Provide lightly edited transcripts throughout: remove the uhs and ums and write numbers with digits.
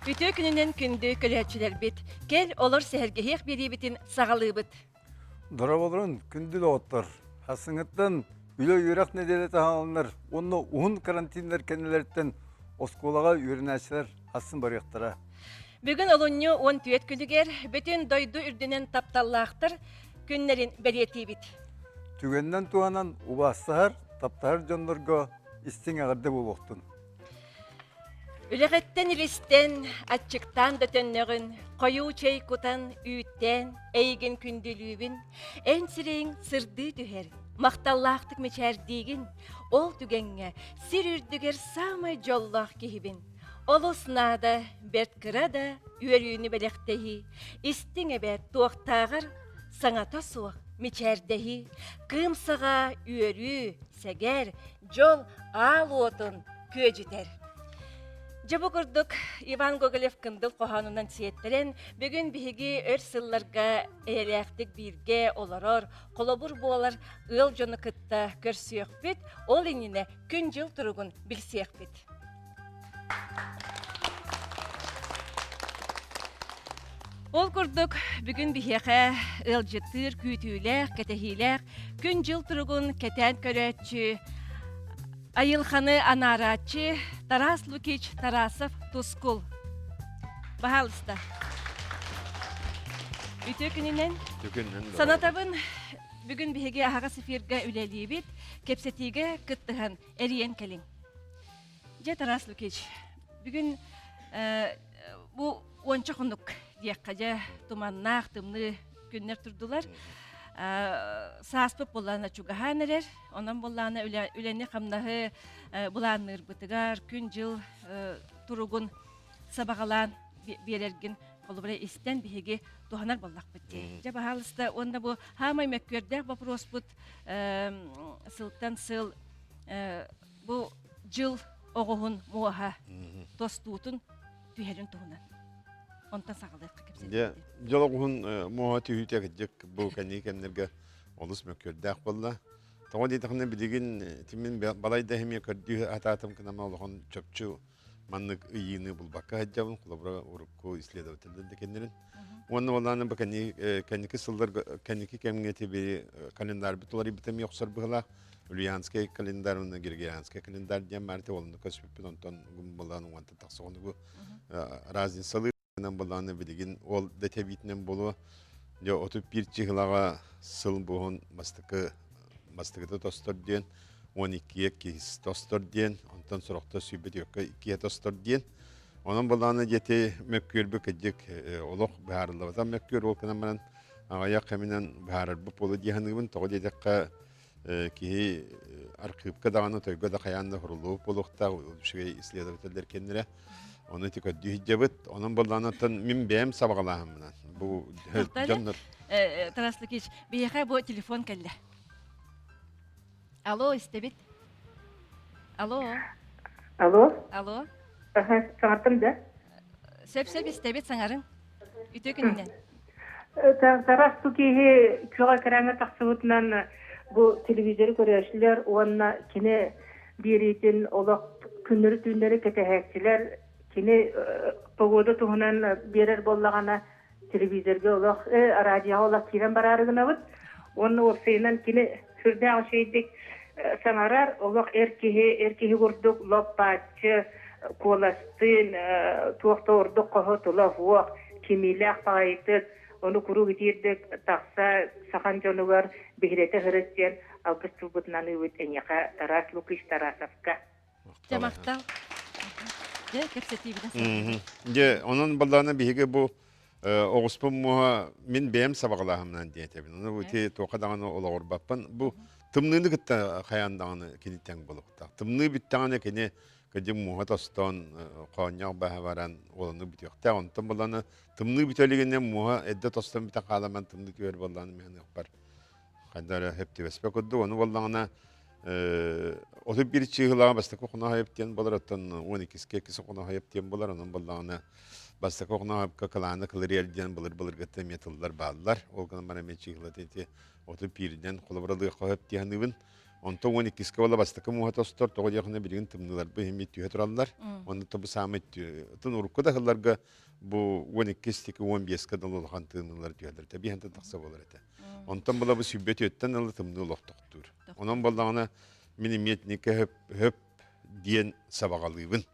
Ütü gününden kündü kölәçülәр bit. Gel olur sehergehek biri bitin sağalığı bit. Darabolарын күндү да оттар. Хасыңыттан үлө юрак неделе тахалынар. Онно уун карантинлер кенелерттен осколага үйренәчләр хасын барыктыра. Бүгін олонню 10 түйет күлігер, бүтін дойду үрдінен тапталлақтыр, күннерін бәлеті бит. Түгеннен туанан убастахар, таптахар жондорго истиң агырды болуктун. Үләғеттен илістен, атчықтан дөтөннөгін, қойу чей кутан, үйттен, әйген күнділүүбін, ән сирейін сырды түхер, мақталлақтық мечәрдігін, ол түгенге сир үрдігер самай жоллақ кейбін. Олу сынада, бәрт кырада, үйерүйіні бәліқтәхи, истіңе бәт туақтағыр, саңата суық, мечәрдәхи, кымсыға үйерүй, сәгер, жол ал отын көжітер. Жабы күрдік Иван Гоголев кындыл қоғанынан сиеттерен, бүгін бігі өр сылларға әләқтік бірге оларар, қолабыр болар ыл жоны кытта көрсүйек бет, ол еніне күн жыл тұрығын білсек бет. Ол күрдік бүгін бігі ыл жытыр, күйтүйләк, кәтәхиләк, күн жыл тұрығын кәтән көрәтші, Айылханы Анаратчы, Тарас Лукич Тарасов Тускул. Бахалыста. Үтө күнінен санатабын бүгін бігі ағаға сефирға үләлі бет, кепсетіге күттіған әриен кәлін. Же Тарас Лукич, бүгін бұл ончы құндық дейіққа же туманнақ, тымны күннер тұрдылар. Сааспып боллана чугаһанерер, онан боллана үләне қамнағы бұланыр бұтығар, күн жыл тұруғын сабағалан берерген қолыбыра істен бігеге туғанар боллақ бітті. Жа бағалыста, онда бұл хамай мәккердәк вопрос бұт сылттан сыл бұл жыл оғығын муаға тостуытын түйерін туғынан. Онтан сағалайыққа кепсен. Жолығын мұға түйітек жек бұл кәне кәмдерге олыс мөккердәк болла. Тоғы дейтіқіне білеген тімен балайда хеме көрді ататым кінама олығын чөпчу маннық үйіні бұл баққа хаджабын, құлабыра ұрыққу иследаватылды кәнерін. Оны оланы бұл кәнекі сылдар, кәнекі кәмгеті бері календар бұтылары бітім еқсар бұғылақ. Ульянская календар, Григорианская календар дем мәрте олынды көспеппен онтан ғым боланың уанты тақсығыны бұл разин салы. Боланы білеген ол дәтебитінен болу отып бір чығылаға сыл бұғын мастықыты тостыр ден 12-е кейс тостыр ден онтан сұрақта сүйбет өкке 2-е тостыр ден оның боланы жете мөккөрбі кәдік олық бәрілі мөккөр ол кінамынан ағаяқ кәмінен бәрір бұп олы дейханығын тоғы дедекқа кейі арқыпқа дағаны тойға да қаянды құрылуы болуқта үшіге исследовательдер кеннері Оны тек өттүйі бұд, оның болданатын мен бәйім сабағалағымынан. Бұл жонлар. Тараслы кеш, бейеға бұл телефон кәлі. Алло, істебет? Алло? Алло? Алло? Саңартым да? Сөп-сөп істебет саңарын? Үті күнінен? Тарас Тукейі күйға кәрәңі тақсығытынан бұл телевизоры көрәшілер, оғанна кені берейтін олақ күннері түннері кәтәхәкчілер, кені погода туғынан берер боллағана телевизорға олақ, радиоға олақ кейден барарығына бұд. Оны орсайынан кені сүрді ағышайдық саңарар, олақ әркеге көрдік, лоппатчы, коластын, туақта ордық қоғыт олақ оқ, кемейләқ бағайтық, оны күру кетердік, тақса сақан жонығар бігіреті ғырыттен, алғыз тұлбытынан өйт әнеқа Тарас Лукич Тарасовқа. Жамақтал. Кепсеті Оның балдағына бейге бұл оғыспын мұға мен бәйім сабағылағымнан дейетебін. Оны өте тоқадағаны олағыр баппын. Бұл тымныны күтті қаяндағаны кенеттен болуқта. Тымны біттіғаны кене кәдім мұға тастан қауыняқ бәхі баран оланы бітіқта. Онтан балдағына тымны бітелігенен мұға әдді тастан біті қаламан тымны көр балдағаны мен ұқпар. Қайдары әпті веспе көдді. Оны балдағына Отып bir çığılağa bastık okuna hayıptiyen bolar atan 12'ske kisi okuna hayıptiyen bolar onun balağına bastık okuna hayıp kakalanı kılır yerden bulur gıtta metallar bağlılar. Olganın bana men çığıla dedi otып birden kolabıralığı hayıptiyen ıvın Онто 12 бола бастыкы муатостор тоғы яқына білген тымнылар бұл хемет түйе тұралар. Онды тобы самыт тын урукка да қылларға бұл 12-15 дал олған тымнылар түйелер. Таби ханты тақса болар еті. Онтан бола бұл сүббет өттен ылы тымны лоқтықтыр. Онан болағына миниметнікі хөп диен сабағалығын.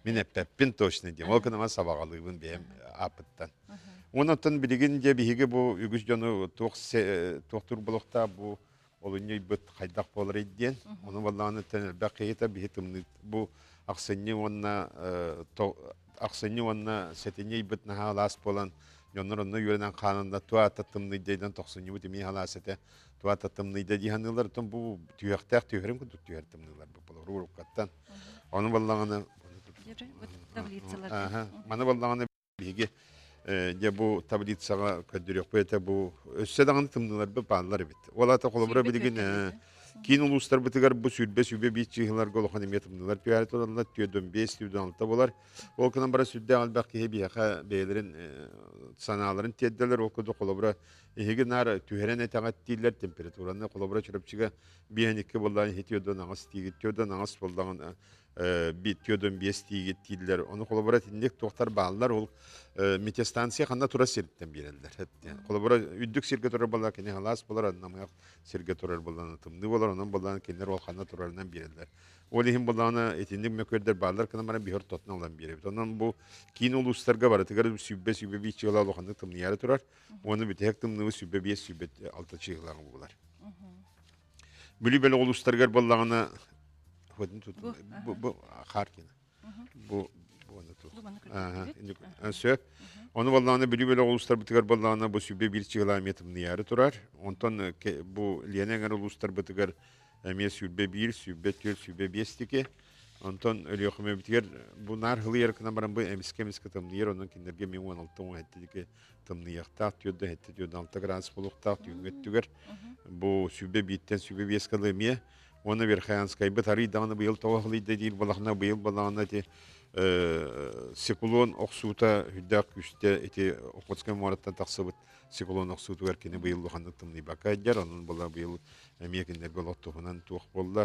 Мен әппәппен точно дейм. Ол кінама сабағалығын бәйім апыттан. Онан білген де бігі бұл үгіз жоны тоқтыр болықта бұл олыне бит хайдақ болар еден. Оны болағаны тәнелбә қиета бігі тымны бұл ақсыны онна сәтіне бит наға алас болан Йоннор онны үйренен қанында туа таттымны дейден тоқсыны бұд емей алас әте туа таттымны дейденілер. Тұн бұл түйіқтәқ түйірім күнді түйіртімнілер бұл ұрыққаттан. Оны болағаны маны болағаны бігі де бұл таблицаға көддірек бөйті бұл өссәдағаны тымдылар бұл бағылар бет. Ол ата қолыбыра білген кейін ұлыстар бұтығар бұл сүрбе бейт жиғыларға олған еме тымдылар түйәрі тұралар түйеден 5-6 болар. Ол күнін бара сүрде албақ кейі бияқа бейлерін саналарын тедділер. Ол күнді қолыбыра егі нар түйерен әтағат дейлер температураны қолыбыра чүріпчіға бейінекі болдағын түйеден ағыз тейгет, түйеден ағыз болдағын түйеден 5 тейгет дейлер. Оны қолыбыра тіндек тоқтар бағылар ол метеостанция қанда тұра серттен берелдер. Қолыбыра үддік серге тұрар болар, кене алас болар, аннамаяқ серге тұрар боланы тымны болар, онан боланы кенер ол қанда тұрарынан берелдер. Ол ехін боланы етіндік мөкөрдер бағылар, кіна мара бейір тотына олан беребет. Онан бұл кейін ол ұстарға бар, тігер сүббе бейт жығыла олғанды тымны яры тұрар, оны бітек тымны сүббе 5-6 жығылағы болар. Бүлі бәлі ол ұстарғар болағына бұл қар кені. Оны болағына бүлі ұлыстар бұтығар болағына бұл сүбе 1 метрімні яры тұрар. Онтан бұл ленеңер ұлыстар бұтығар әме сүбе 1, сүбе 4, сүбе 5 теке. Онтан өлі оқыме бұтығар бұл нар ғылы еркіна баран бұл әміске тымны ер, оның кендерге мен 16-17 теке тымны яқтақ, түйеді 7-6 градус болуқтақ, түйінгеттігер. Бұл сүбе 1-тен сүбе 5 қылы ме. Оны верхаянскай бұт арыдағыны бұйыл тоғылыйды дейір болағына бұйыл болағына де секулон оқсуыта хүддақ күшті әте оқытскай муараттан тақсы бұт секулон оқсуыты өркені бұйыл бұқанды тымны бақа әдер. Оның бола бұйыл әмекіндер бұл оқтығынан туық болды,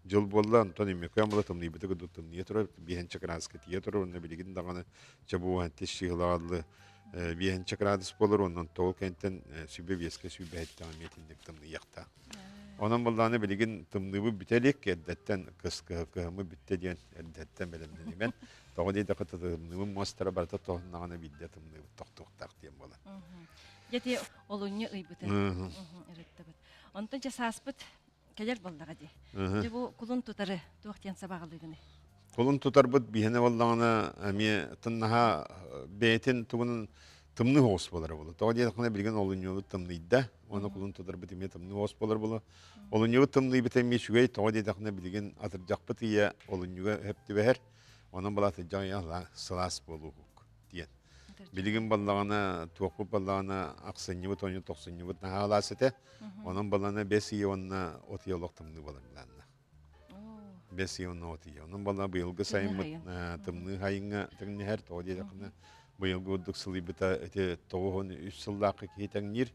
жыл болды. Антон әмекуян бола тымны бұты күді тымны етұрыр, бейхенчі градусқа тие тұрыр. Оны білеген дағаны жабу әнтес шығылағылы бейхенчі градус болыр. Онын тоғыл кәнттен сүбе беске сүбе әттіған метіндік тымны яқта. Onun bulduğunu bilgin tımlığı bitelik, eddetten kıskıhımı bitti diyen eddetten belemden ben. Doğru değil de kıtı tımlığı mostra barata toğunağına bildi tımlığı toğ diyen bola. Yeti olunca ıybıtı. Ondan casasbıt keler bolda gadi. Bu kulun tutarı tuğtiyan sabağılığını. Kulun tutar bud bihene bulduğunu ami tınnaha beytin tuğunun tımlı hoş bolar bolu. Doğru değil de bilgin olunca tımlıydı. Onu kulun tutar bitime tımlı hoş bolar bolu. Olunca tımlı bitime şüvey doğru değil de bilgin atıracak bitiye olunca hep diber. Onun bala atacak ya sılas bolu diyen. Bilgin balağına tuğup balağına aksınıvı tonu toksınıvı nahalasete. Onun balağına besi onunla otiyolog tımlı bolar bilanla. Besi onunla otiyo. Onun balağı bu yılgı sayımı tımlı hayınga tığını her doğru değil de bu yıl gördük sılı bita ete toğun 3 sıllaqı keten nir,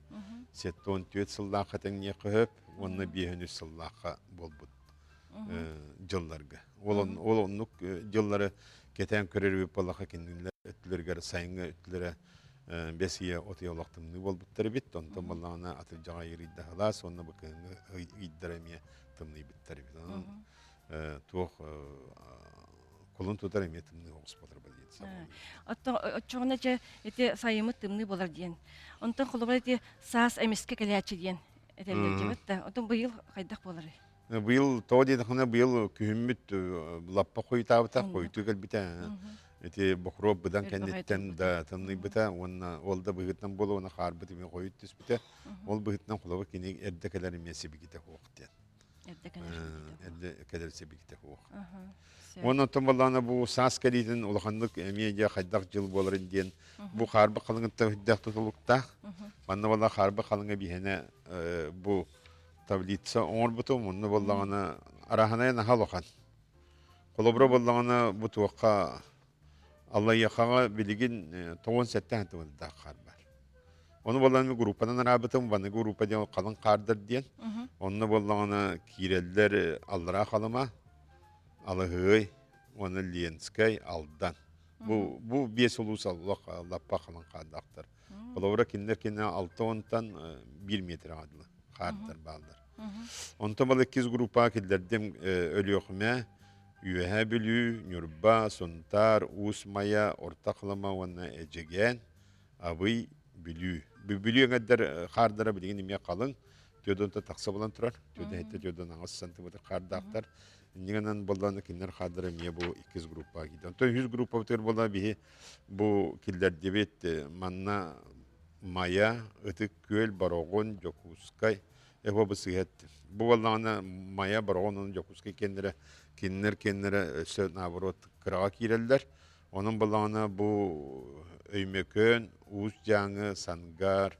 setton 4 sıllaqı ten ne qıhıp, onu bir 3 sıllaqı bolbut yıllarga. Olonluk yılları keten körür bir palaqa kendinler ötülürger sayınga ötülere besiye otiyolaqtımını bolbutları bit, ondan balağına atıcağı yeri de halas, onu bakın iddiremiye tımını bitleri bit. Tuğ kulun tutar emiyetimini oğuspadır bu diye. Otta çoğunaca ete sayımı tımını bolar diyen. Ondan kolubara ete sağız emiske keliyaçı diyen. Etemler cebet de. Ondan bu yıl kaydak bolar. Bu yıl toğu dedikine bu yıl kühümmüt lappa koyu tabıta koytu gelbite. Ete bokrob bıdan kenditten da tımını bita. Olda bıhıttan bolu ona xar bıtı mi koyut düz bite. Ol bıhıttan kolubara kine erdekeler emiyesi bir gite hoğuk diyen. Erdekeler sebi gite hoğuk. Onun tombalana bu sas keliden ulğanlık emiye xaydaq jıl bolar diyen. Bu xarba qalınıqta hüddaq tutuluqta. Manna valla xarba qalınga bihene bu tablitsa orbutum onu bollağına arahanaya nahal oqan. Kolobra bollağına bu tuqa Allah yaqağa bilgin toğun sette hantı da xarba. Onu bollan gruppadan arabıtım, bana gruppa diye kalın kardır diyen. Onu bollan kireller aldıra kalıma, alıhıy, onu Lienskay aldan. Bu bir ulusallık lappa kalan kardaktır. Olavra kinler 6-10'tan 1 metre adlı kardır baldır. Onta bal 2 gruppa killerdim ölüyoxme, üyehe bülü, nürba, sontar, usmaya, ortaklama ona ecegen, abıy bülü. Bülü kadar kardara bilgin imya kalın. Tiyodon da taksa bulan turar. Tiyodon hette tiyodon ağız santimetre kardaktar. Niganan bollanı kinler kardara miye bu 2 gruppa gidiyor. Onta 100 gruppa biter bolla bihi bu killer debet manna maya, ıtık köl, barogon, jokuskay, bu sıhhat. Bu bollanı maya, barogonun jokuskay kendileri nabrot kırağa kirerler. Onun bollanı bu öymekön, uus janı, sangar,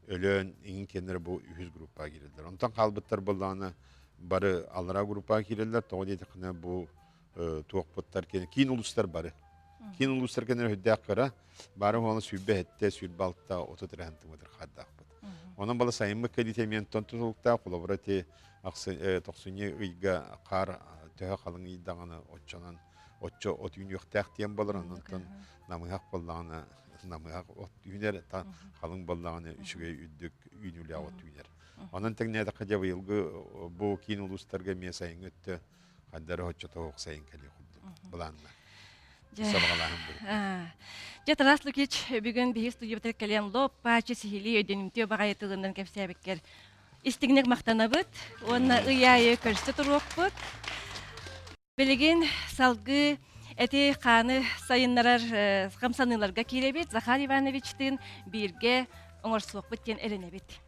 ölön, in kendileri bu 100 gruppa girerler. Ondan kalbıtlar bollanı barı alara gruppa girerler. Toğu dedik bu tuğukputlar keyin uluslar barı. Kin uluslar kendileri hüddak kıra. Barı onu sübbe hette, sübbe altta, ototrehentimidir xaddak bud. Onun bala sayımı kalitemeyen tontulukta kolaborati 90 ıyga qar töhe qalın idağını otçanan ot yün yoxtaq diyen bolar ondan namıhaq bollağına namıhaq ot yüner qalın bollağını üçüge üddük yünüle ot yüner. Onun teknede qajabı yılgı bu kin uluslarga me sayın öttü qaddarı hotça toğuk sayın kali quldu. Bulanlar. Жет раслы кеч бүгін бейіс студия кәлен лоп пачы сихили өденімтеу бағайытылынан кәпсәбіккер. Истігінек мақтана бұд, онна ұяйы көрсті тұруқ бұд. Білеген салғы әте қаны сайынларар қамсаныларға келебет, Захар Ивановичтің бірге оңыр соқ бұттен әрінебет.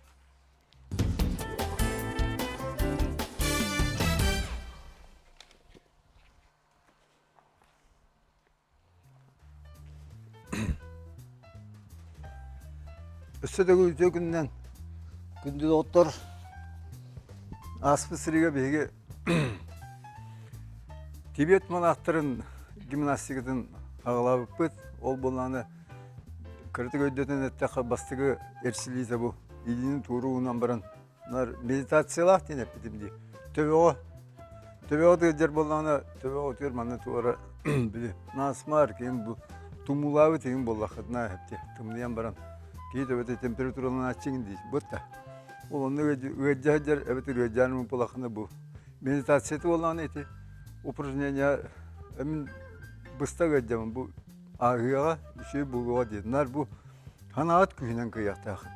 Өссөдөгү үтө күннен күндү оттор аспы сириге беге Тибет монахтарын гимнастикатын агалабыппыт. Ол боланы кыртык өйдөтөн эттеха бастыгы эрсилизе бу илинин туруунан баран медитациялах денеп битимди. Төбөгө жер боланы төбөгө төр мана туара били насмар кем бу тумулабы теген боллахытна хепте тымдыян баран кейде өте температуралан ачыңын дейш. Бұтта. Ол оны өйджахаджар өте өйджанымын полақыны бұл. Медитацияты боланы еті. Упражнения әмін бұста өйджамын. Бұл ағыға үші бұлуға дейді. Нар бұл қанағат күйінен күйяқты ақын.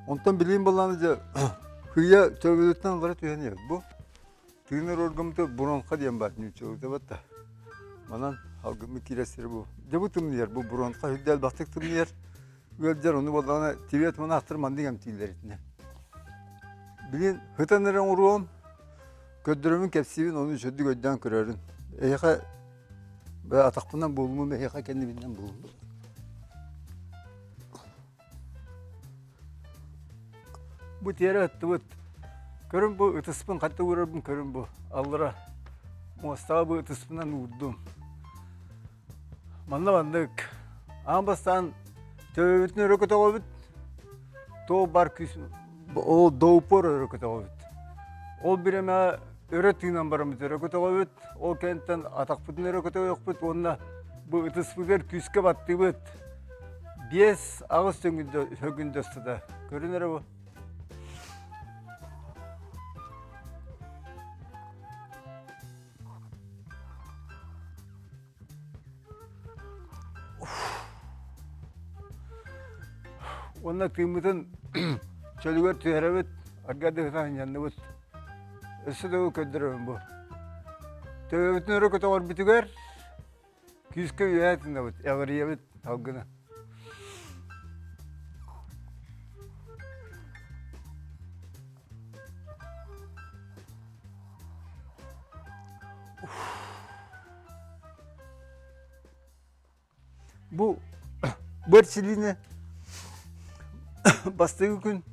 Онтан білейін боланы жа күйя төгіліктен ғара түйен еді. Бұл түйінер оргымды бұронқа дейін бар. Нүчелікті бұтта. Манан алгымы керестері бұл. Жабы тымнер бұл бұронқа хүддәл бақтық тымнер. Ölcer onu bolana Tibet monastır digem tilleritine. Bilin hıtanırın uruğum köddürümün kepsivin onu çöddü gödden kırarın. Eyha ve atakpından bulunmu eyha kendiminden bulundu. Bu tiyere attı bu. Körün bu ıtıspın katta uğrarım körün bu. Allara Mustafa bu ıtıspından vurdum. Mandık. Ambastan Töbütün örökete olbut, to bar küs, o doğupor örökete olbut. O bireme öğrettiğinden baramız örökete olbut, o kentten atakputun örökete yokbut, onunla bu ıtıspıdır küske battı bud. Bies ağız sögünde üstüde, görünür bu. Onda kıymetin çölüger tüyerebet, arkada hıtan yanıbet. Üstü de o köndürüm bu. Tüyebetin örü kötü var bitüger, küske üyetinde bit, ağrıyabet halkına. Bu börçiliğine bastığı gün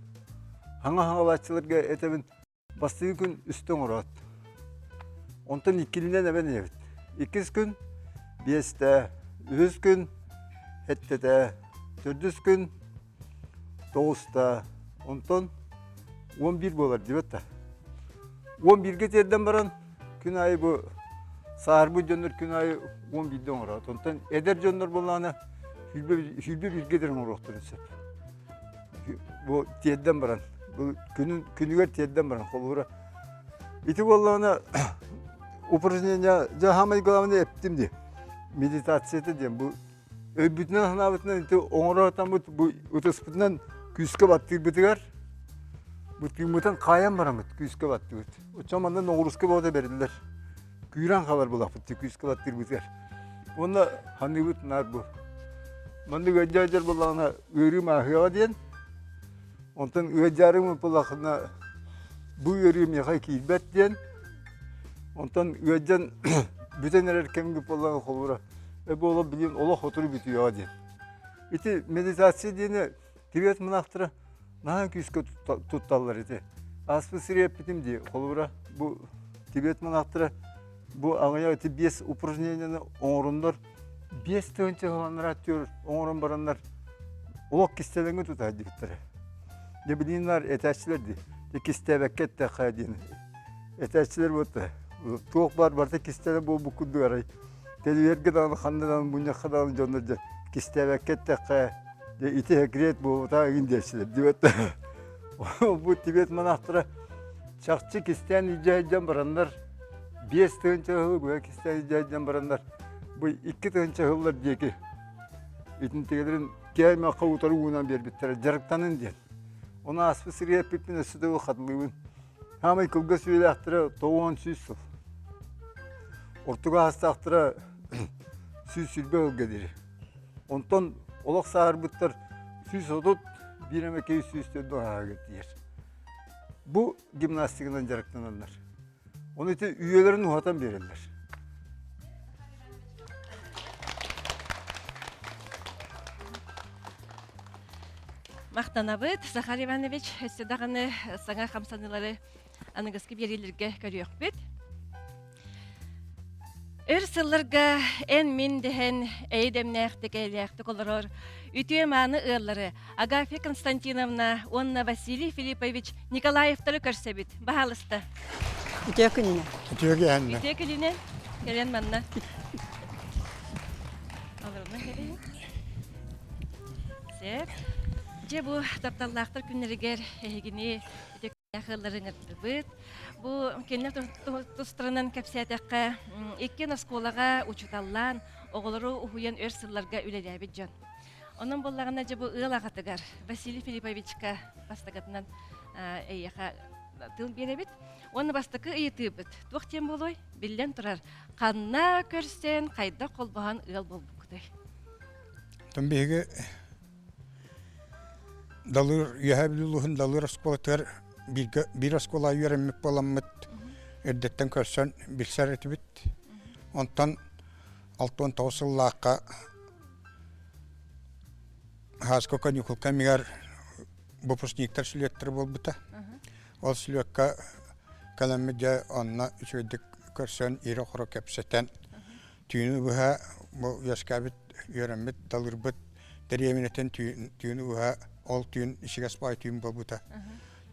hangalaççılarga etebin bastığı gün üstten uğrat. Ondan ikilinden eben evet. 2 gün, 5'te, 100 gün, 7'de, 400 gün, 9'ta, ondan 11 bolar dibetta. 11'ge terden baran gün ayı bu sahar bu jönür gün ayı 11'den orat. Ondan eder jönür bolana hülbe bilgederin orokturun sep. Bu terden baran. Bu günüger terden baran kolura. İti bolana упражнения жаһамай главны эптимди. Медитацияты дем бу өбүтнен ханабытнан ити оңоратан бу утаспытнан күскө баттыр битигер. Бу тимутан каян барамыт күскө баттыр бит. Очамандан оңруска бода бердилер. Күйран калар булак бит күскө баттыр битигер. Онда ханыбыт нар бу. Манды гөҗҗәҗәр булгана өрүм ахыга ден. Онтан гөҗҗәрим булакына бу өрүм яхай килбет ден. Ondan üyeden bütün erkekler falan kolura. Bu ola bilin ola oturup bitiyor diye. İti meditasyon diyene Tibet mınaktıra nahan küskü tuttallar iti. Asfı sıraya bitim diye kolura. Bu Tibet mınaktıra bu ağaya iti 5 упражнениyaны оңорундар 5 tönçe olanlar atıyor. Oңорун baranlar olak kistelerini tutar diktere. Ne bilinler eteççiler diye. Kistebeket de kaydiyen. Eteççiler bu da. Туох барта кистеле бу букуду арай. Телевизорга да хандан буняка да жонда кистебекет такка де ите хекрет бу та индешле дибет. Бу Тибет монахтары чакчы кистен ижайжан барандар 5 тынчы бу кистен ижайжан барандар. Бу 2 тынчы хыллар деки. Итин тегелерин кайма кавутары унан бербиттер жарыктанын ден. Оны аспы сирия пиппине сүдөгө катлыбын. Hamay kılga süylektere toğun süsü. Ortuga hastaktere süsülbe ılgediri. Ondan olak sağır bıttar süs odut bir emekeyi süsü doğa getiriyor. Bu gimnastikinden jarıklananlar. Onu ite üyelerin uhatan verirler. Мақтанабыт, Захар Иванович, өстедағаны саңа қамсанылары аныңызғы берелерге көріөк бет. Өр сылларға ән мен дехен әйдемнәқтік әйләқтік олырыр. Үтіе маны ұллары Агафья Константиновна, онна Василий Филиппович Николаевтары көрсебет. Бағалысты. Үтіе күніне. Үтіе күніне. Келен манна. Алырына келейін. Сеп. Же бу тапталлақтар күннерігер әйгіне яқыларын ұртырбыт. Бу кенне тұстырынан кәпсиятаққа еккен осколаға учуталлан, оғылыру ұхуян өр сылларға үлеләбет жон. Onun боллағына же бу ыл ағатыгар Василий Филипповичка бастағатынан әйяқа тыл беребет. Оны бастықы ұйытыбыт. Тоқтен болой, білден тұрар. Қанна көрсен, қайда қолбаған ыл бол бұқыдай. Томбеге далыр яһаблулухун далыр осколатар bir оскола үйренмек боламмыт. Эрдеттен көрсөн билсер этибит. Онтан 69 сыллааққа хаско канюкул камигар выпускниктер сүлеттер болбута. Ол сүлөккө каламмеде онна үчөйдүк көрсөн ире хоро кепсетен түйүнү буха бу яскабит үйренмет далырбыт деременетен түйүнү буха ол түйүн ишигас бай түйүн болбута.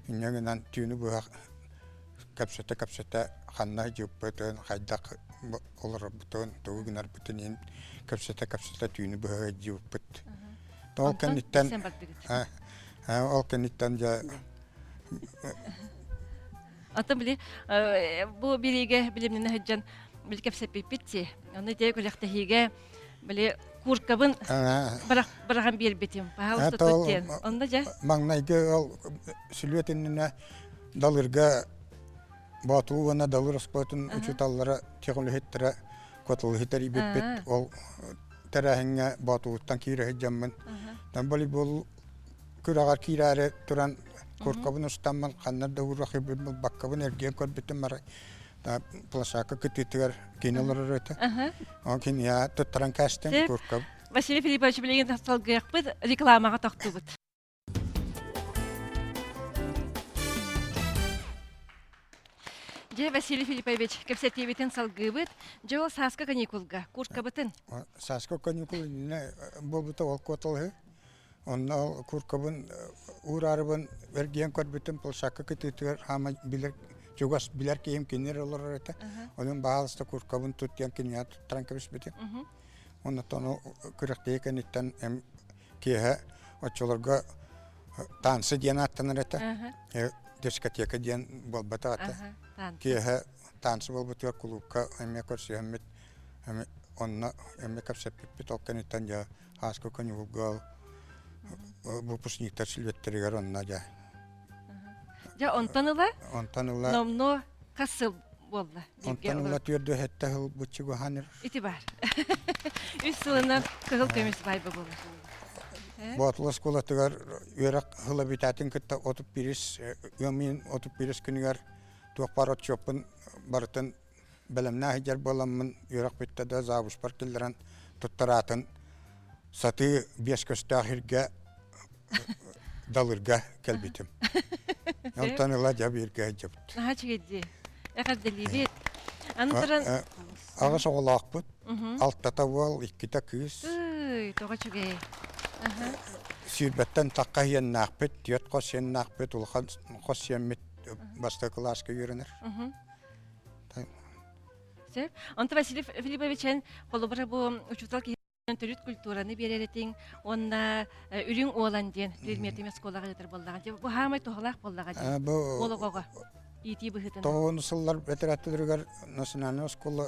Иннегенен түйүнү буха кепсете ханна жыппытын хайдак олар бутун тугунар бутунин кепсете түйүнү буха жыппыт. Ол кенниттен жа Ата биле бу бириге билимнен хаҗан бил кепсепипти. Аны дә күләктә хиге биле куркабын бараган бербетим. Паһалсы тоттен. Онда жа маңнайга ол сүлөтенне далырга батууна далыр спортун учуталлара тегөлөһеттер котул хитери беппет ол тарахыңа батууттан кире хаҗаммын. Тан волейбол күрәгәр кире туран куркабын устамман ханнар да урахы баккабын эрген көрбөтүм бар. Та плашака кытытыр кинолор өтө. Окин я тоттаран кастен куркаб. Василий Филиппович билеген тасталгык бит рекламага тактыбыт. Же Василий Филиппович кепсетебетен салгыбыт, же ол саска каникулга, куркабытын. Саска каникул не болбута ол котылы. Onna kurkabın uğrarыбын vergiyen körbütün polşakka kıtıtır ama bilir Jugas bilir ki imkinler olur orada. Onun bağlısta kurkabın tutyan kinya tutturan kebis biti. Ondan sonra kırıktayken itten hem kiye açılarga tansı diyen attanır ete. Diskoteka diyen bolbata ata. Kiye tansı bolbata kulukka hem yakarsı hem onna hem kapsep bit olkan itten ya hasko kanyulgal bu pusniktar silvetterigar onna ja. Ja ontanıla Ontanıla nomno kasıl bolla. Ontanıla tüyrdü hette hıl bıçıgı hanır. İtibar. Üç sılından kıhıl kömüs bayba bolar. Bu atlas kolatıgar yörak hıla bitatin kıtta otup biris, yomin otup biris künügar tuğparot çöpün barıtın belemna hicer bolamın yörak bitta da zavuş parkilleran tuttaratın satı bies köstahirge dalırga kelbitim. Ontanıla jabirge jabt. Naha çıgıcı. Yakar delibit. Antaran... Ağız oğlak bud, altta taval, ikkita kız. Toğa çıgı. Sürbetten takka hiyen nakbet, diyet kos hiyen nakbet, ulkan kos hiyen basta klaska yürünür. Sep. Anta Vasily Filipovich'en kolubara bu uçutal ki türüt kulturanı bir eretin onna ürün oğlan diyen bilmiyetime skolaga getir bollagan. Bu hamay tohlaq bollagan. Bu Ologoga. İti bıhıtın. toğun sıllar veteratlıdır nasyonal skola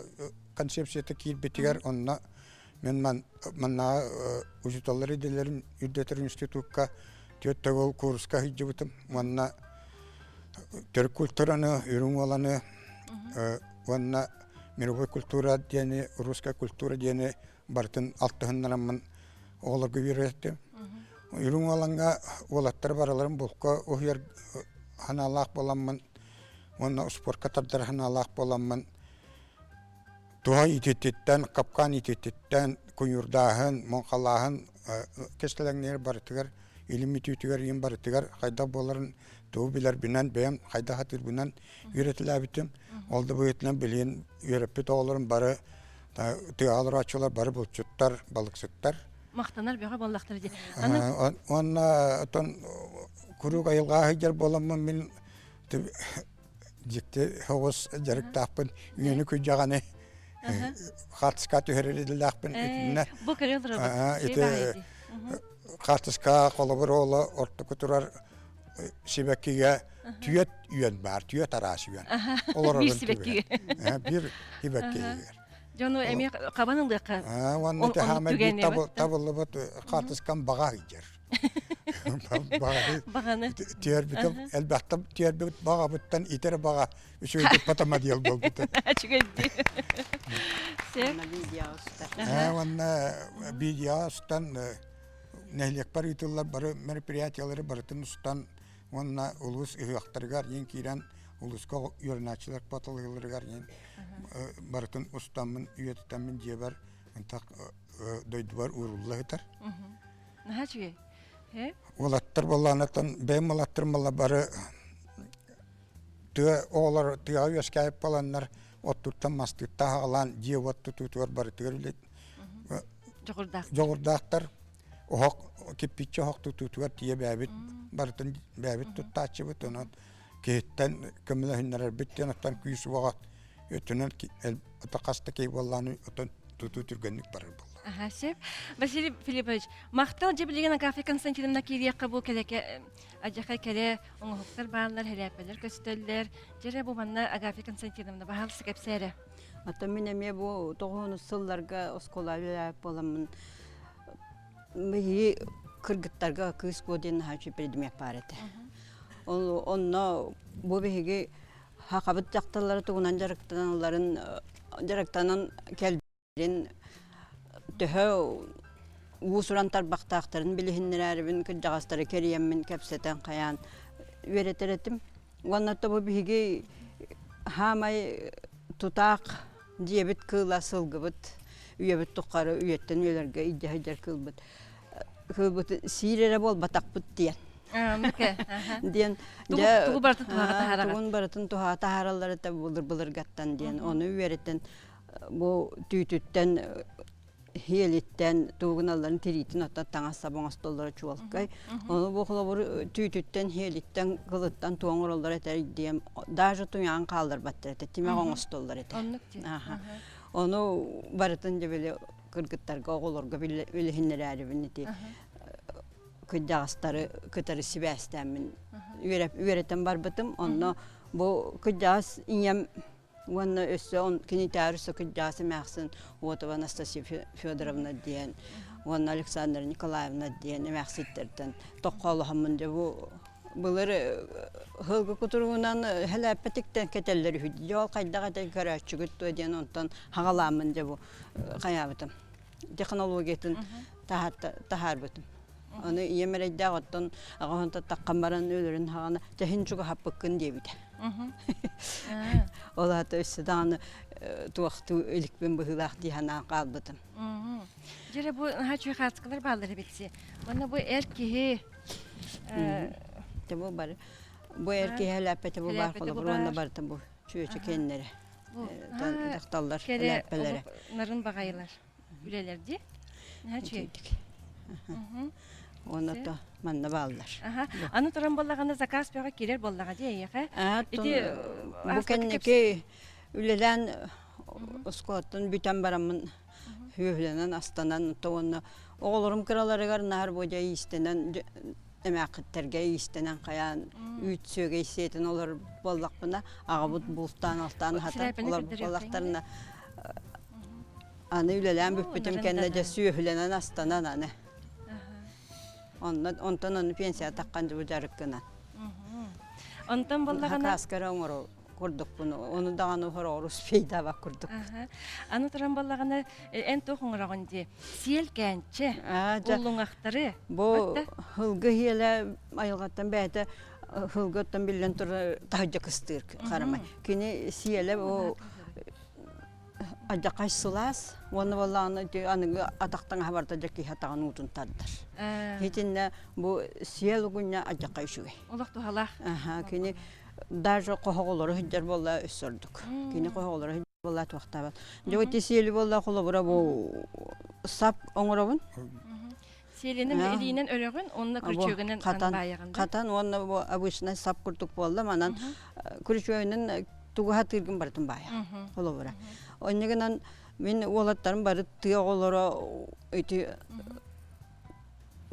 konsepsiyete kil bitiger onna men manna uçutalları dilerin üddetir institutka tiyottegol kurska hicjubutum manna Türk kulturanı ürün olanı manna Miroboy kultura diyeni Ruska kultura diyeni bartın altıhınlaramın oğlağı yürüttüm. Ürün olanga olatlar baralarım bulka o yer hanalaq bolamın Ona spor katardar hanalaq bolamın Tuha itititten, kapkan itititten, kunyurdahın, monqalahın kestelenler barıtıgar, ilimi tütügar yin barıtıgar, hayda boların tuğu biler binen beyem, hayda hatır binen üretila bitim. Oldu bu etilen bileyin ürepi doğuların barı, tüyalar açıyorlar, barı bulçutlar, balıksıtlar. Maqtanar beğa bollaqtar diye. Ona kuru gayılgağı hıcar bolamın min jikti havuz jarık tapın üyeni kücağını Kartiska tüherelilakpın etine. Bu kareldir o. Kartiska kolaboroğlu orta kuturar sibekiye tüyet üyen var, tüyet arası üyen. Bir sibekiye. Bir sibekiye. Jonu emi qabanıldı qa. Onu te hamel bir tabıllı bot kartiskan bağa gider. Bağanı. Tüyer bitim elbette tüyer bit bağa bittan iter bağa. Şöyle patama diyal bol bitim. Çıkıcı. Sep. Ona video ustan nehlek par itullar barı merpiyatyaları barıtın ustan ona ulus ihaktargar yen kiran uluska yörnaçılar patılgılargar yen barıtın ustamın üyetitamın jeber entak doyduvar urullaytar. Naha çıgı. He? Olattar ballanatan benim olattırmalı barı tüye oğlar tüye üyeskayıp balanlar oturtan mastıkta alan jivat tutuyor barı tüye Jogurdaqtar ohok kipitçe hok tutuyor diye bebit barıtın bebit tutaçı butonat kehitten kömüle hünnerer bitten atan küyüsü vaat ötünen atakasta ki vallanı atan tutuyor gönlük barır bol. Aha, sep. Vasily Filipovich, maqtal jebiligen kafe Konstantinovna kiriye qabu keleke ajaqa kele oңохтар baanlar helapeler köstöller. Jere bu manna Agafe Konstantinovna bahal sıkepsere. Ata mineme bu 90 yıllarga oskola verip bolamın. Mehi kırgıtlarga kız godin hacı predmek parete. Onna bu behigi haqabıt jaqtaları tuğunan jaraktanın kelbirin töhö usurantar baqtaqtарын bilihinleraribin kıjağastары keriyemmin kepseten qayan üreteretim. Onna da bu behigi hamay tutaq diyebit kıla sılgıbıt üyebit tuqarı üyetten üyelerge ijahidar kılbıt sirere bol bataqbıt diyen. Mükə. Diyen Tuğu baratın tuhağa taharağa. Tuğun baratın tuhağa taharaları da bulur gattan diyen. Onu üyeretten bu tüytütten хиелиттен тугуналарын тиритин отта таңа сабоңас доллары чуалкай. Оны бу холобур түйтүттен хиелиттен кылыттан туоңороллар этер дием. Даже туян калдыр баттыр эте тиме оңос доллар эте. Onu barıtın cebeli kırgıtlarga oğulurga bilhinleri biniti. Kıcağısları kıtarı sibestemmin. Üretem barbıtım. Onu bu kıcağız inyem onu össe on kiniterüsü kıcağızı mağsın. Otu Anastasia Fyodorovna diyen. Onu Alexander Nikolaevna diyen mağsitlerden. Toqqalıhamınca bu Bunları hılgı kuturuğundan hele petikten ketelleri hüdü. Yol kayda körəçü güttü diyen ondan hağalamınca bu kayabıtım. Teknologiyetin tahar bütüm. Onu yemereyde ottan ağanta taqqambaran ölürün hağana tehin çünkü hapıkkın diye bide. Ola da üstü dağını tuğaktı ilikben bıhılaq diyana qalbıtım. Jere bu haçı xaskılar balları bitsi. Bana bu erkeği Bu var. Bu erkeği helepete bu var kolu burunda bartım bu. Çüyüçü kendileri. Daktallar helepelere. Onların bagaylar. Ülelerdi. Haçı. Onu da manna bağlar. Anı toran bollaganda zakaz pega kirer bollaga diye ya. Bu kendiki ülelen Oskot'un bütün baramın hühlenen astanan toğunu oğlurum kraları garnar boca istenen emaketterge istenen kayan ütsöge isteten olur bollak buna ağabut buluttan alttan hatan olur bollaklarına anı ülelen büpütüm kendine sühlenen astanan anı. Ondan onu pensiya takkancı bu jarıkkınan. Ondan bollagana askara oңoro kurduk bunu. Onu da anı hororus peyda bak kurduk. Anı toran bollagana en toğunğurağın diye. Siyel gençe ulluğun aktarı. Bu hılgı hiyele ayılgattan bəydə hılgıttan bilən tur tahıca kıstır qaramay. Kini siyele o Acaqay sulas, onu vallahi anı ataqtan habartacak ki hatağın utun tadır. Hitinne bu siyel günne acaqay şuge. Olaq tuhalaq. Kini darja qoğuları hicjar bolla üsürdük. Kini qoğuları hicjar bolla tuaqtabat. Joyti siyeli bolla qolabura bu sap oңorabın. Siyelinin eliğinin ölüğün onunla kürçögünün bayağında. Katan onu bu abışına sap kurduk bolla manan kürçögünün tuğha tırgın barıtın bayağı. Qolabura. Onnegenan men olatlarım barı tıya olara iti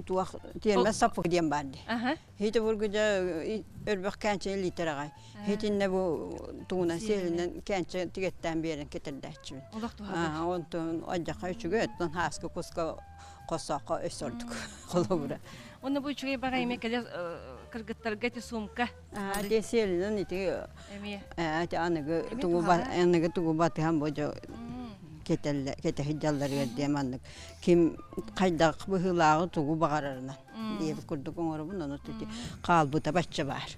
tuaq diyemez sapı diyem bardı. Hiti vurguca örbek kençe literagay. Hitinne bu tuğuna selinden kençe tigetten birin ketirdeçi. Olaq tuhadır. Ondan acaka üçüge ettan haskı kuska kosaqa ösördük. Qolabura. Onu bu üçüge baga emekele kırgıtlarga ti sumka. De selinden iti anıgı tuğu batı ham boca kete hicjalları diyem anlık. Kim kaydaq bıhılağı tuğu bağararına diye kurduk oңorubun onu tuti qalbıta başça var.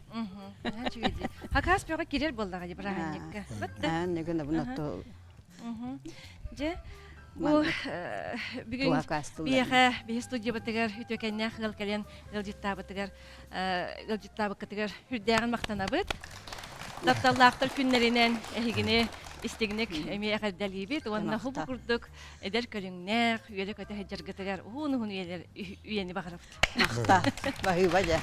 Hakas pega kirer bollaga ibrahimnikka. Ne günde bunu to. Je bu bugün bir stüdyo batıgar hütökenне xalkalen gıljitta batıgar hürdägen maqtanabıt. Daptallaqtar günlerinen ehigine istignek emi aqaddalibit onna hubu kurduk eder kölüngner üyele köte hejjargatagar hunu üyeler üyeni bagarap. Maqta bahi baja.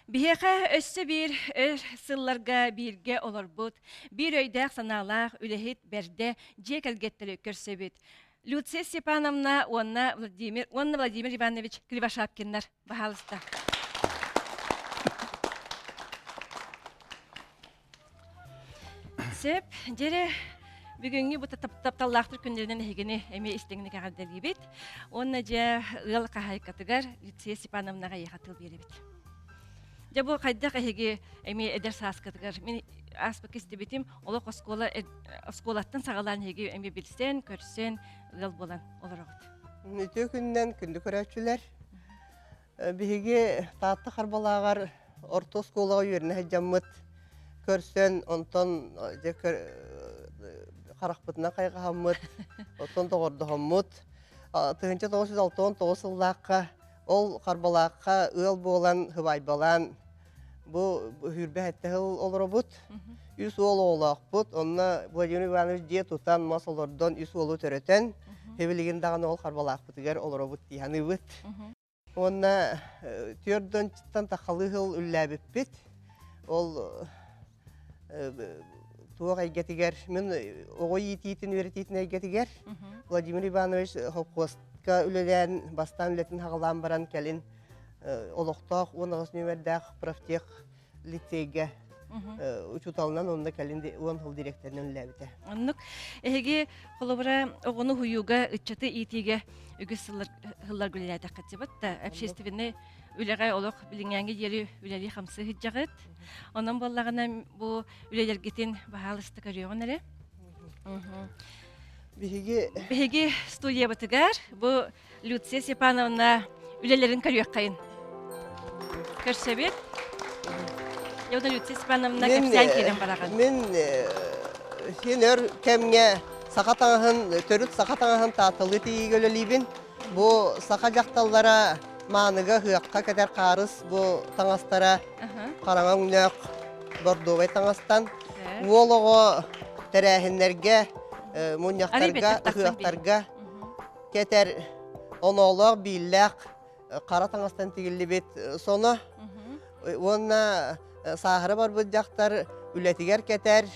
Biheqe össe bir sıllarga birge olorbut, bir öydaq sanalaq ülehit berde jekelgetteli körsebit. Lucia Stepanovna, Onna Vladimir Ivanovich Krivashapkinlar bahalista. Sep, jere bugünkü bu taptallaqtır günlerinden hegini emi istingini kağıdalibit. Onna je ıl qahaykatigar Lucia Stepanovnaga yaqatıl beribit. Ja bu kayda kahigi emi eder saskatgar men aspek istebitim ola oskolattan sagalan hegi emi bilsen körsen gal bolan olarak. Nötö günden kündü körәчүләр. Биһиге таатты харбалагар орто сколага йөрне хаҗаммыт. көрсөн, онтон қарақпытына қайғағамыд, онтон тоғырдығамыд. Тығынча 969 сыллаққа, ол қарбалаққа ыл болан, хыбай болан, бұл хүрбе әтті ғыл олыры бұд. Үс ол олақ бұд, онына Владимир Иванович де тұтан мас олырдан үс олы төретін, хевелеген дағаны ол қарбалақ бұдығар олыры бұд дейіні бұд. Онына түрден чыттан тақалы ғыл үлләбіп біт, ол туақ әйгетігер, мен оғой етейтін өретейтін әйгетігер, Владимир Иванович Хопқостқа үлелән, бастан үлетін хағылан баран кәлін олықтақ, онығыз нөмірдәқ профтех лицейге учуталынан онда кәлін он хыл директорын үлләбіті. Аннык эһиги холобра огону хуюга ыччаты итиге үгүс хыллар гүлләдә катыбыт та общественный үлегай олох билиңәнге ери үлели хамсы хиҗагыт. Онан баллагына бу үлелергетин баһалысты көрөгөн эле. Биһиги студия бытыгар бу Люция Степановна үлелерин көрөк кайын. Көрсөбет. Яуда Люция Степановна кепсән келен бараган. Мен сенер кемге сақатаңын, төрүт сақатаңын татылы тейгөлөлейбін. Бу сақа жақталлара маныга хыаққа кәтер қарыс, бу таңастара қараңа үнөк бордовай таңастан. Уолығы тәрәхінлерге, мұньяқтарға, хыақтарға кәтер онолық, бейләқ, қара таңастан тегілі бет соны. Онна сағыры бар бұл жақтар үлетігер кәтер,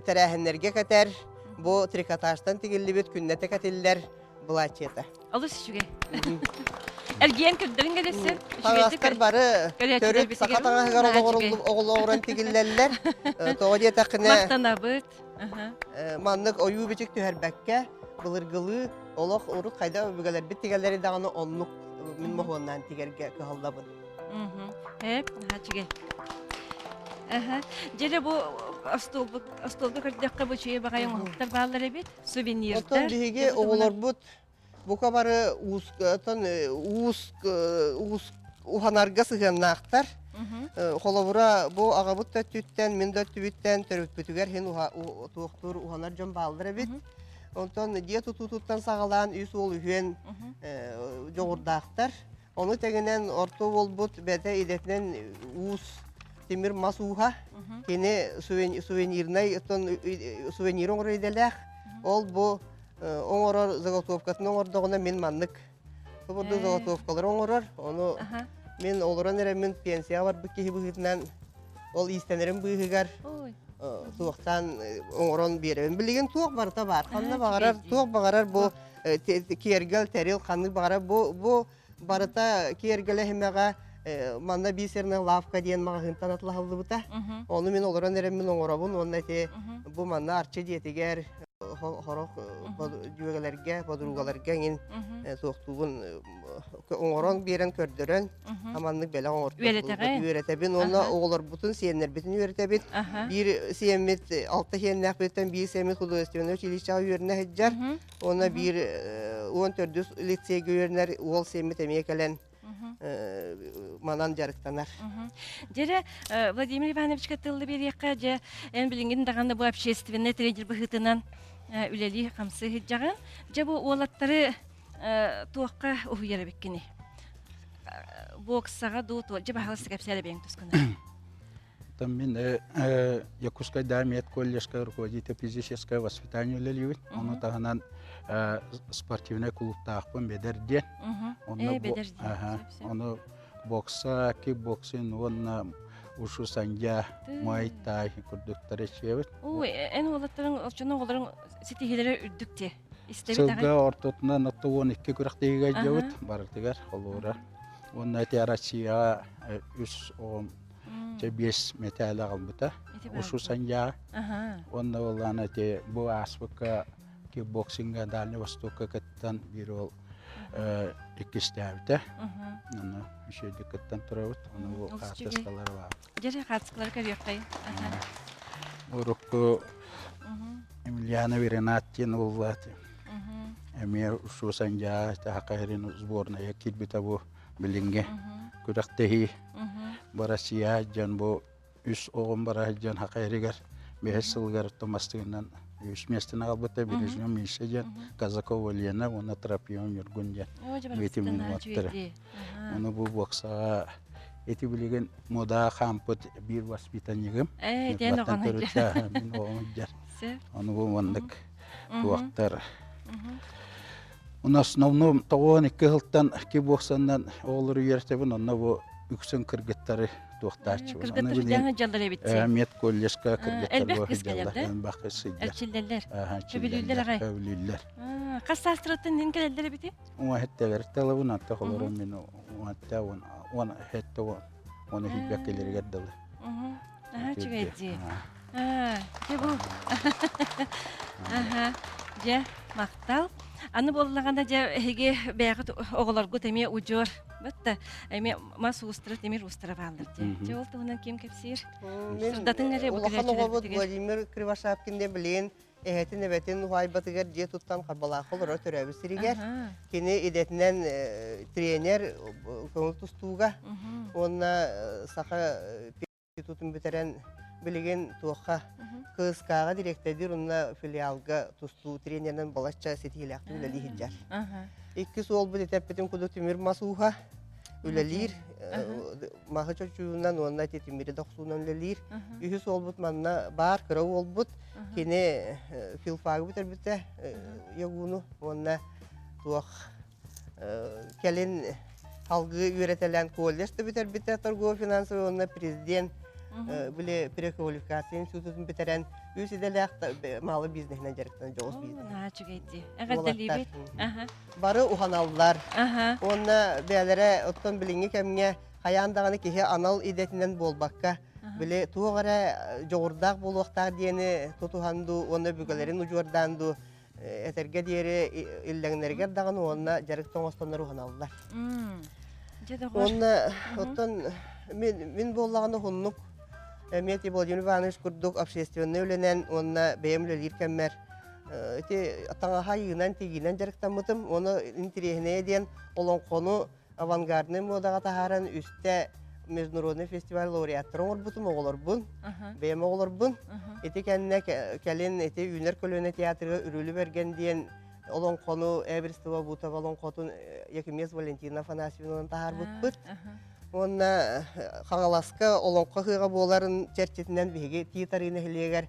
тәрәхінлерге кәтер, бұл трикотаждан тегілі бет күннеті кәтелілер бұлачеті. Алыс үшіге. Әлген күрдерін кәдесін? Таңастар бары төріп сақатаңағығар оғылы оғыран тегілелер. Тоғы тәқіне Мақтанабыт. маннық ойу бечек түхәрбәкке бұлырғылы олық ұрыт қайда өбігелер бет тегелері дағаны онлық мен мұғуаннан тегерге кығалдабын. Hep, hacıge. Jere bu astolga kırdakka bu çeye bakayım muhtar bağları bit, suvenirler. Otun bihiге oğullar bud, bu kabarı uhanarga sığınaqtar. Холовура bu ağabut da tütten, min da tübütten, törüt bütüger hen tuğuktur uhanar jön bağları bit. Ondan diye tututtan sağalan üs ol ühen joğurdaqtar. Onu tegenen orta olbut bete idetnen us temir masuha kene suvenirnay ton suvenir oңройделах ол bu оңорор заготовкатын оңордогуна мен маннык. Бу заготовкалар оңорор, onu мен олорон эремен пенсия бар бу кебигинен ол истенерим быгыгар. Туактан оңорон беребен билген туак бар та бар. Ханна багарар туак багарар бу кергел терил ханны багарар бу барыта кергеле хемега манда бисерне лавка диен магын танатлахылды бута. Оны мен олорон эремен оңоробун, онна те бу манда арчы диетигер хорок жүгелерге, подругаларга ген токтугун оңорон берен көрдөрөн, аманны беле өйрөтөбүн, онна оголор бутун сиеннер битин өйрөтөбүт. Бир сиемет 6 хеннак битен бир сиемет художественный училище үйрөнө хеджар. Она бир 14 лицейге үйрөнөр, ол сиемет эмекелен манан жарыктанар. Жere Владимир Иванович катылды бер якка же эн билинген даганда бу общественный тренер быхытынан үлели камсы хиджаган. Же бу олаттары туакка уйара беккени. Боксага дут же бахалсы капсале бен тускана. Там мен Якутская дамиет коллежская руководитель физическое воспитание леливит. Он тагынан спортивный клубта акпын бедерде. Он бокса, кикбоксинг, он ушу санжа, муайтай курдуктары чебет. Ой, эн олаттарын олчону оларын ситигелери үрдүкте. Сылга ортотунан отто 12 күрактеге жебет бардыгар олора. Он эти Россия үс он 5 металл албыта. Ушу санжа. Он олана те бу аспыка кикбоксинга Дальний Востокка каттан бирол икистәвте. Аны еще дикаттан турабыт. Аны бу катыскалар бар. Жere катыскалар көрөккай. Урукку Емельяна Веренаттин уллаты. Эмер ушу санжа тахакайрин сборная китбита бу билинге. Күрәктеһи Россия жан бу үс оғын бара жан хақайригер бес сылгар томастығынан үс местін албыта бережем мишеден Казакова Лена оны терапион жүргін жан витамин ваттыры. Оны бұл боксаға эти билеген мода хампыт бир воспитаниегим. Тен оған Мен оған жар. Оны бұл мандык туақтар. Он основном тоғын екі ғылттан ке боксандан оғылыр үйертебін, онна бұл үксін кіргеттары туақтарчы. Кіргеттар жаңа жалдар әбітсе. Мет коллежка кіргеттар Әлбәк кіскелерді? Бақы сыйда. Әлчілдерлер? Өбілілер ағай? Өбілілер. Қастастырыттың нен келелдер әбіті? Оға хетті ғыртталы бұн атта қолыры мен оғатта оны хетті оны хиббәк келер гәрділі. Чүгәйді. Де бұл? Же, мақтал. Аны болағанда же әйге бәғіт оғыларғы тәме ұжыр. Бәтті, әйме мас ұстыры темір ұстыры балдыр. Же ол тұғынан кем кәпсейір? Сұрдатын әрі Улахан оғабыт Владимир Кривошапкинде білейін әйетін әбәтін ұғайбатығар же тұттан қарбалақы олар түрәбі сірігер. Кені едетінен тренер көңіл тұстуға. Онына сақа петитутын бітерен білеген туаққа қыз-қаға директордер онына филиалға тұсту тренернен балашча сетігіліяқты үләлі хеджар. Икки сол бұд етәппетін күді түмір масуға үләлір. Мағы чөчуынан онына тетімері дақсуынан үләлір. Үйі сол бұд манна бар кірау ол бұд. Кені филфағы бітер біті егуну. Онына туақ кәлін халғы үйретелен коллежді бітер біті торгова финансовый онына президент Были переквалификация институтын бітірен өз еделіяқта малы бизнесінен жарықтан жоғыз бизнес. Чүгейді. Әғаддалі бет? Бары ұғаналылар. Онына бәлері оттан біліңі кәміне қаяндағаны кеге анал идетінен болбаққа. Білі туғара жоғырдақ болуқтар дейіні тұтуғанду, оны бүгілерін ұжуарданду, әтерге дейірі илләңнергер дағаны онына жарықтан останлар ұғаналылар. Онына оттан мен болағаны ғыннық Мети Владимир Иванович курдук общественный үлінен, онына бәйімлі лиркәммәр. Таңаға үйінен, тегінен жарықтамытым, оны интерегіне еден, олон қону авангардный модаға тағаран үсті международный фестиваль лауреаттырын орбутым оғылыр бұн, бәйім оғылыр бұн. Еті кәніне кәлін үйінер көліне театрға үрілі берген дейін, олон қону әбірстіва бұта олон қотын Якимес Валентина Афанасьевнадан тағар бұт. Онна қағаласқа олонқа қыға боларын черчетінен бейге тиетарыны хілегер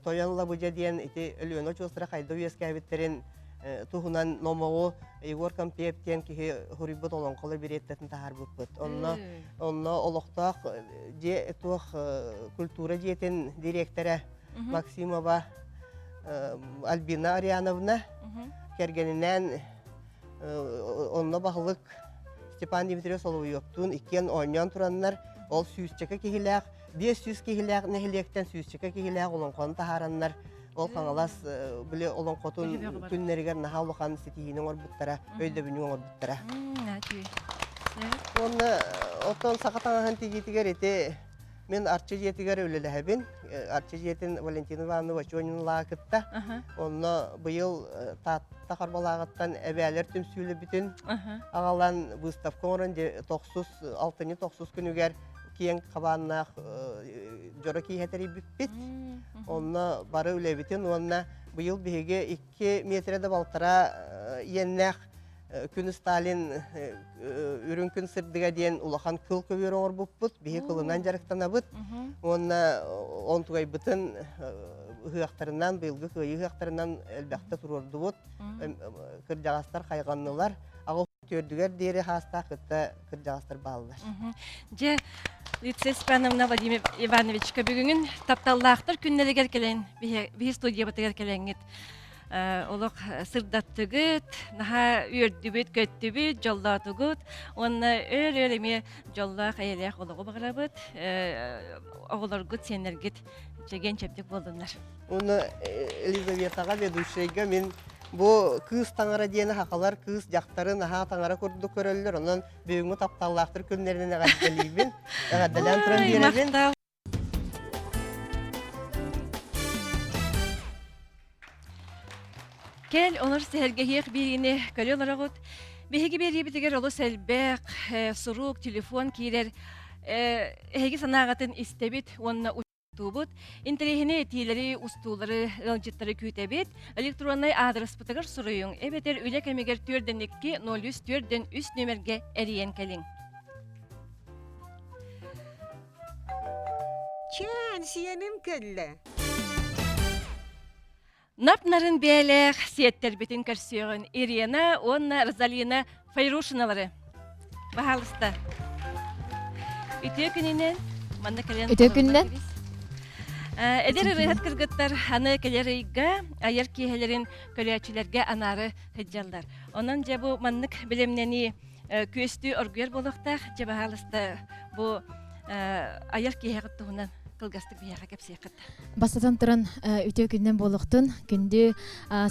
тоянла бұжа дейін өліөні чостыра қайды өеске әбіттерін тұғынан номауы Егор Кампептен кеге хұрибыт олонқалы береттетін тағар бұт. Онна олықтақ культура дейетін директоры Максимова Альбина Ариановна кергенінен онна бағылық Степан Дмитриев Соловьевтун иккен ойнан тураннар ол сүйісчеке кехиләк, 500 кехиләк нехилектен сүйісчеке кехиләк олон қонын тахараннар. Ол қаңалас біле олон қотын күннерігер наха олыған сетейінің орбуттара, өйді бүнің орбуттара. Оны оттан сақатаңахан тегетігер еті мен арчы жетігер өлілі әбін. Арчы жетін Валентина Ивановна Чонин лағытта. Оны бұйыл татта қарбалағыттан әбәлер түмсүйлі бүтін. Ағалан выставка орын 6-9 күнігер кейін қабаннақ жора кейхетері бүппет. Оны бары өлі бүтін. Оны бұйыл бейге 2 метреді балтыра еннәқ күн Сталин үрін күн сырдыға дейін улахан күл көбер оңыр бұппыт, бейі күлінен жарықтана бұт. Оны он туғай бұтын ұғықтарынан, бұйылғы көйі ұғықтарынан әлбәқті тұрорды бұт. Кіржағастар қайғаннылар. Ағыл көрдігер дейірі хаста қытта кіржағастар балылар. Же, Лицей Спановна Владимир Ивановичка бүгінін тапталлақтыр күннелегер келен, бейі студия бұтығер келенгет. Олық сырдаттығыт, наға өрдібіт, көттібіт, жоллатығыт, оны өр-өреме жолла қайылақ олығы бағырабыт, оғыларғыт, сенергіт, жеген чәптік болдыңдар. Оны Елизаветаға ведушайға мен бұл кыз таңара дейіні хақалар, кыз жақтары наға таңара көрді көрілілер, онын бүйіңі тапталлақтыр күнлерінен әғаддалейбін, әғаддалян тұран беребін. Кел, оныр сәргеғек беріне көлі оларағыт. Беге бері бітігер олы сәлбәқ, сұруқ, телефон кейлер Эһиги санаагатын истебит, онна тубут. Интерехине тилери устулары ылжыттары күтебит. Электронный адрес бутагар суруюң. Эбетер үле кемегер 4-2 0-3 нөмерге эриен келиң. Чен, сияным көллі. Напнарын бәлек сеттер битин көрсөйгөн Ирина, онна Розалина Файрушиналары. Бахалыста. Үтө күнүнен манда келен. Үтө күнүнен? Эдер рыхат кыргыттар аны келерейга аяр киһелерин көлөчүлерге анары хыджалдар. Онан же бу маннык билемнени көстү оргуер болохтах же бахалыста бу аяр киһегит туһунан кылгастык бияга кепсиякыт. Бастатан туран үтө күннен болуктун күндү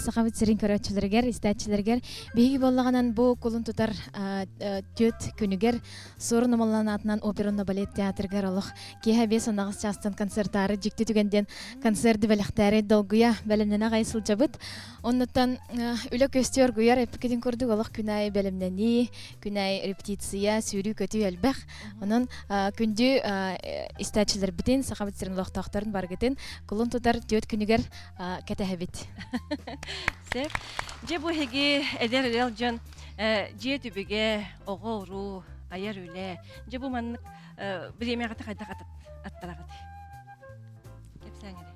сахабыт сирин көрөчүлөргөр, истәчилергер биги боллаганан бу кулун тутар төт күнүгер сорун амалланатынан оперонно балет театргер олох кеһе бес онагыс частын концерттары жикти түгенден концерт белехтери долгуя белемнен агайсыл жабыт. Оннуттан үлө көстөр гуяр эпикедин көрдүк олох күнай белемнени, күнай репетиция, сүйрүү көтү элбэх. Онун күндү истәчилер битин сахабыт сирин лохтактарын баргытын кулун тутар төт күнүгер кетехебит. Сеп, же бу хеги эдер элжон же түбүге огору аяр үле. Же бу маннык биремега кайда аттарагат. Кепсеңери.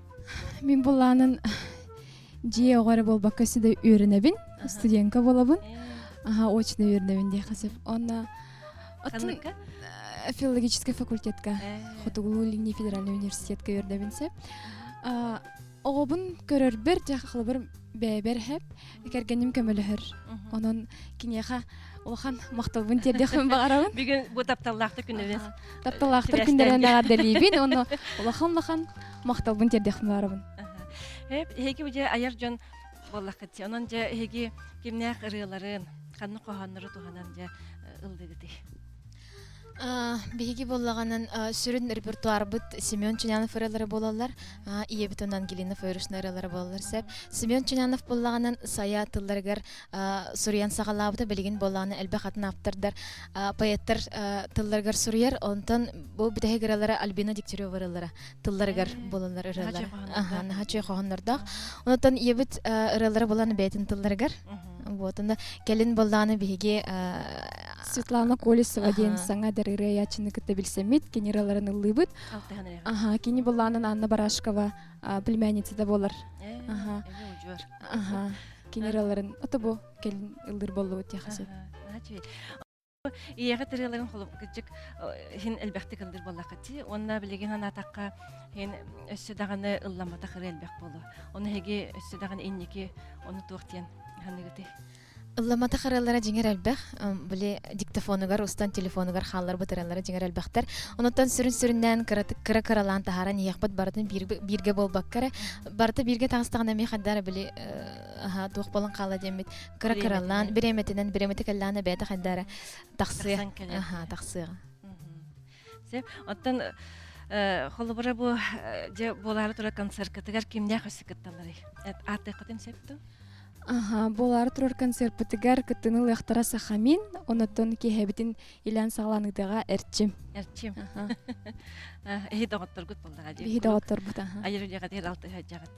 Мен булланын же огары болбакка сүдө үйрөнөбүн, студентка болобун. Очно үйрөнөбүн дей касып. Онна Каныкка? Филологический факультетка, Хотугулу-Лигни федеральный университетка үйрөнөбүнсе. Огобун көрөрбөр, жакылбыр бәбер хеп, кергеним көмөлөһөр. Онон кинеха улахан макталбын тердехин багарабын. Бүгүн бу тапталлакты күнүбүз. Тапталлактыр күндөрүн агаделибин, оны улахан макталбын тердехин багарабын. Хеги бу же аяр жон боллакыт. Онон же хеги кимнек ырыларын, канны коханнары туханан же ылдыгыты. Биги боллаганын сүрүн репертуар бут Семен Чунянов ырылары болалар, иебит онан Гелина Фойрушна ырылары болалар сеп. Семен Чунянов боллаганын сая тылларгар Сурьян сагалабыта билген боллаганы элбе хатын автордар, поэттер тылларгар Сурьер, онтон бу битеге гыралары Альбина Дегтярева ырылары тылларгар болалар ырылары. Нахачы хоханнардах. Онтон иебит ырылары боланы бетин тылларгар. Вот онда келин боллаганы биги Светлана Колесова ден саңа дәріре ячыны күтті білсемет, генераларын ұллыбыт. Кені болланын Анна Барашкова племянница да болар. Генераларын, оты бұл келін ұлдыр болу өте қасып. Иеға тірелерін қолым күтчік хин әлбәқті кілдір боллақыты. Онна білеген анатаққа хин өссі дағаны ұлламата қыры әлбәқ болу. Оны хеге өссі дағаны еннеке оны туақтен ханығыты. Ламата харалара жеңер әлбәх, біле диктофонугар, устан телефонугар халлар бытыралара жеңер әлбәхтер. Онуттан сүрін-сүрінден кыра-кыралан тахаран яқпыт бардын бирге болбақкары. Барды бирге тағыстағына мейхаддары біле туық болын қала демет. Кыра-кыралан, біреметінен біреметі кәлланы бәді қаддары тақсыға. Оттан қолыбыра бұл болары тұра концерт кімден қөсі кітталары? Аты қытын септі? Болар турар концерт бутыгар кытыны лыхтара сахамин, онотон кехебитин илан сагланыдыга эрчим. Эрчим. Эхи доготтор гут болдага же. Эхи доготтор бут. Айрылыга дер алты хаҗагат.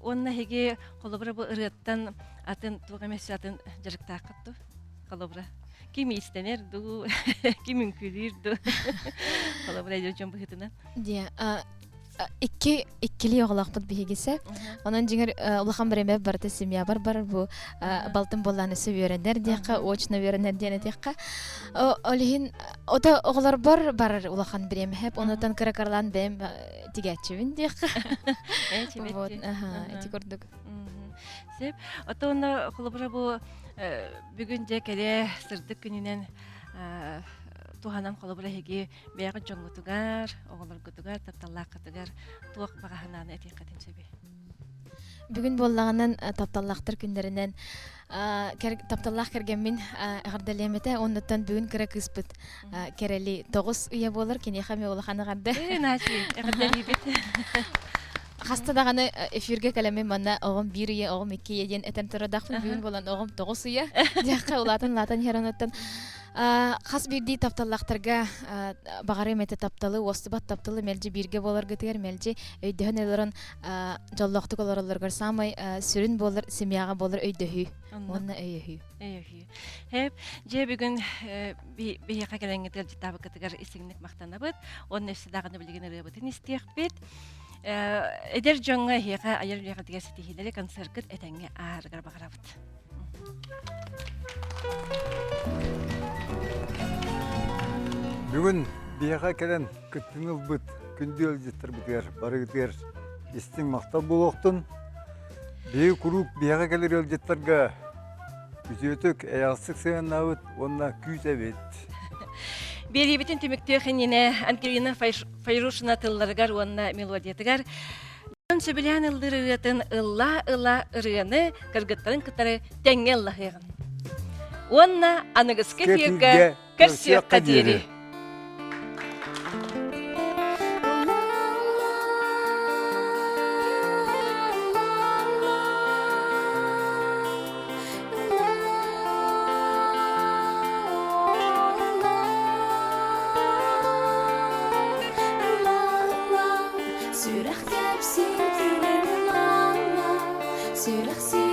Онна хеге колобра бу ырыттан атын тугамес атын жырыкта катту. Колобра. Ким истенер ду, ким күлүр ду. Колобра жон бухитина. Ди, Иккили оғылақпыт бігегесі. Онан жеңір ұлақан біреме барды семья бар бұл балтын боланы сөй өрендер дейққа, очны өрендер дейіне дейққа. Олығын, ода оғылар бар ұлақан біреме хеп, онытан кіракарлан бәйім тегәтчевін дейққа. Әті көрдік. Сеп, ота оны құлыбыра бұл бүгін же кәле сырдық күнінен туханан қолыбыра хеге бәйгі жоңғытығар, оғылар күтігар, тапталлақ күтігар, туақ бағахананы әтек қатын сөбе. Бүгін боллағынан тапталлақтыр күндерінен тапталлақ кергенмен ағардалеметі, оннаттан бүгін кірі кыспыт керели 9 үйе болыр, кене қаме олықаны қарды. Нәші, ағардалебет. Хастадағаны эфирге кәлеме манна оғым 1 үйе, оғым 2 үйеден әтен тұрадақпын, бүгін болан оғым 9 үйе. Дияққа олатын латын херонаттан Хас бирди тапталлахтарга багары мете тапталы, остубат тапталы мелжи бирге болар гытыгар мелжи өйдөһөн элерон жоллоқтук олоролоргар самай сүрүн болар, семьяга болар өйдөһү. Онна өйөһү. Hep je бүгүн бияка келеңгетер житабы кытыгар исигник мактанабыт. Онны эсдагыны билген рыбытын истиякбит. Эдер жоңга хияка аяр бияка тигер сетихилери концерт этеңге ааргар багарабыт. Бүгін бияға келен күттіңіл бұд, күнді өлжеттір бұтығар, барығытығар, естің мақтал болуқтын. Бейі құруқ бияға келер өлжеттерге күзетік, әяқсық сүйен ауыт, онына күйз әбет. Бери битин түміктеуін ене Анкелина Файрушина тылларыгар, онына мелодиятыгар. Ён сөбілян ылдыр ырыатын ылла ырыаны кыргыттарын кытары тәңге ыллахыгын. Онына анығысқы фирге көрсек қадері. Sürah tepsi, la la, sürah si.